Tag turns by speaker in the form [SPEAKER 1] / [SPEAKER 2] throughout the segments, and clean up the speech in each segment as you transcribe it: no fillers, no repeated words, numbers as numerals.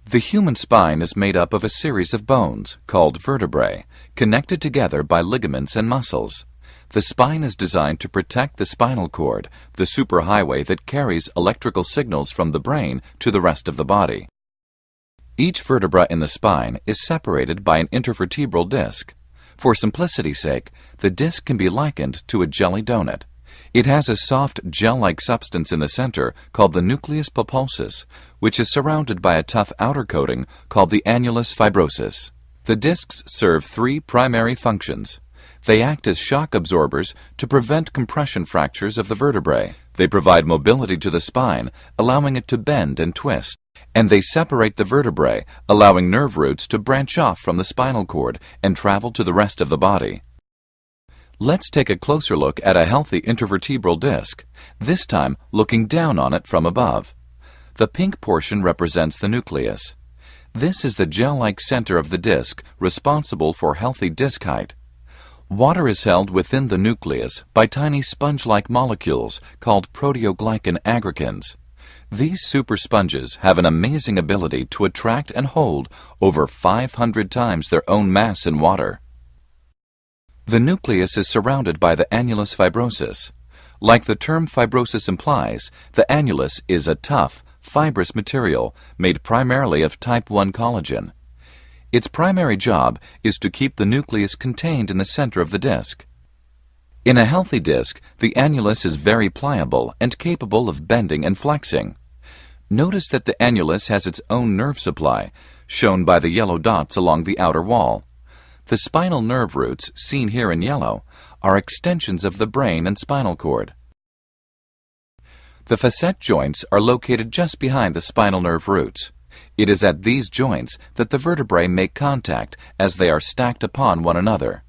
[SPEAKER 1] The human spine is made up of a series of bones, called vertebrae, connected together by ligaments and muscles. The spine is designed to protect the spinal cord, the superhighway that carries electrical signals from the brain to the rest of the body. Each vertebra in the spine is separated by an intervertebral disc. For simplicity's sake, the disc can be likened to a jelly donut. It has a soft gel-like substance in the center called the nucleus pulposus, which is surrounded by a tough outer coating called the annulus fibrosus. The discs serve three primary functions. They act as shock absorbers to prevent compression fractures of the vertebrae. They provide mobility to the spine, allowing it to bend and twist. And they separate the vertebrae, allowing nerve roots to branch off from the spinal cord and travel to the rest of the body. Let's take a closer look at a healthy intervertebral disc, this time looking down on it from above. The pink portion represents the nucleus. This is the gel-like center of the disc responsible for healthy disc height. Water is held within the nucleus by tiny sponge-like molecules called proteoglycan aggregates. These super sponges have an amazing ability to attract and hold over 500 times their own mass in water. The nucleus is surrounded by the annulus fibrosus. Like the term fibrosis implies, the annulus is a tough, fibrous material made primarily of type 1 collagen. Its primary job is to keep the nucleus contained in the center of the disc. In a healthy disc, the annulus is very pliable and capable of bending and flexing. Notice that the annulus has its own nerve supply, shown by the yellow dots along the outer wall. The spinal nerve roots, seen here in yellow, are extensions of the brain and spinal cord. The facet joints are located just behind the spinal nerve roots. It is at these joints that the vertebrae make contact as they are stacked upon one another.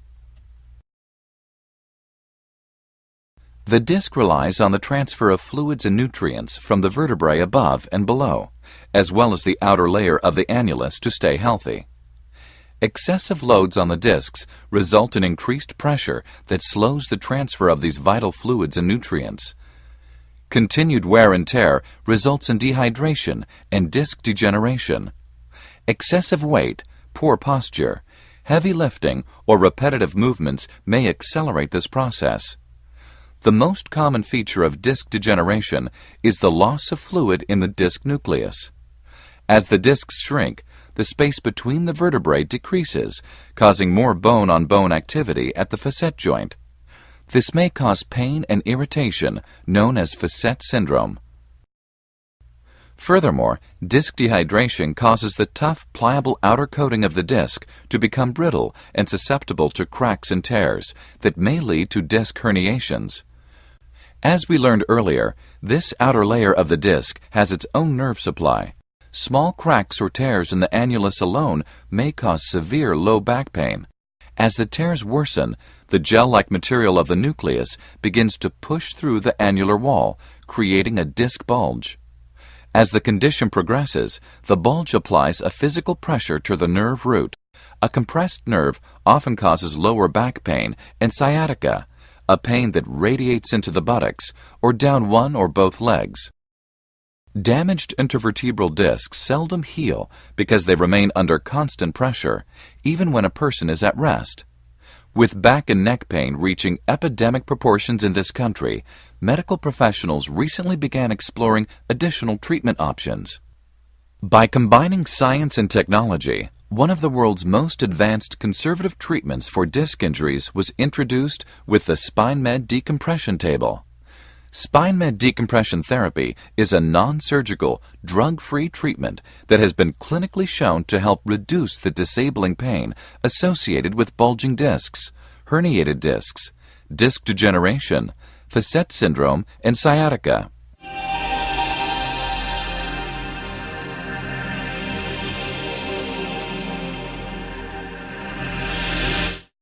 [SPEAKER 1] The disc relies on the transfer of fluids and nutrients from the vertebrae above and below, as well as the outer layer of the annulus to stay healthy. Excessive loads on the discs result in increased pressure that slows the transfer of these vital fluids and nutrients. Continued wear and tear results in dehydration and disc degeneration. Excessive weight, poor posture, heavy lifting, or repetitive movements may accelerate this process. The most common feature of disc degeneration is the loss of fluid in the disc nucleus. As the discs shrink, the space between the vertebrae decreases, causing more bone-on-bone activity at the facet joint. This may cause pain and irritation, known as facet syndrome. Furthermore, disc dehydration causes the tough, pliable outer coating of the disc to become brittle and susceptible to cracks and tears that may lead to disc herniations. As we learned earlier, this outer layer of the disc has its own nerve supply. Small cracks or tears in the annulus alone may cause severe low back pain. As the tears worsen, the gel-like material of the nucleus begins to push through the annular wall, creating a disc bulge. As the condition progresses, the bulge applies a physical pressure to the nerve root. A compressed nerve often causes lower back pain and sciatica, a pain that radiates into the buttocks or down one or both legs. Damaged intervertebral discs seldom heal because they remain under constant pressure, even when a person is at rest. With back and neck pain reaching epidemic proportions in this country, medical professionals recently began exploring additional treatment options. By combining science and technology, one of the world's most advanced conservative treatments for disc injuries was introduced with the SpineMed decompression table. SpineMed decompression therapy is a non-surgical, drug-free treatment that has been clinically shown to help reduce the disabling pain associated with bulging discs, herniated discs, disc degeneration, facet syndrome, and sciatica.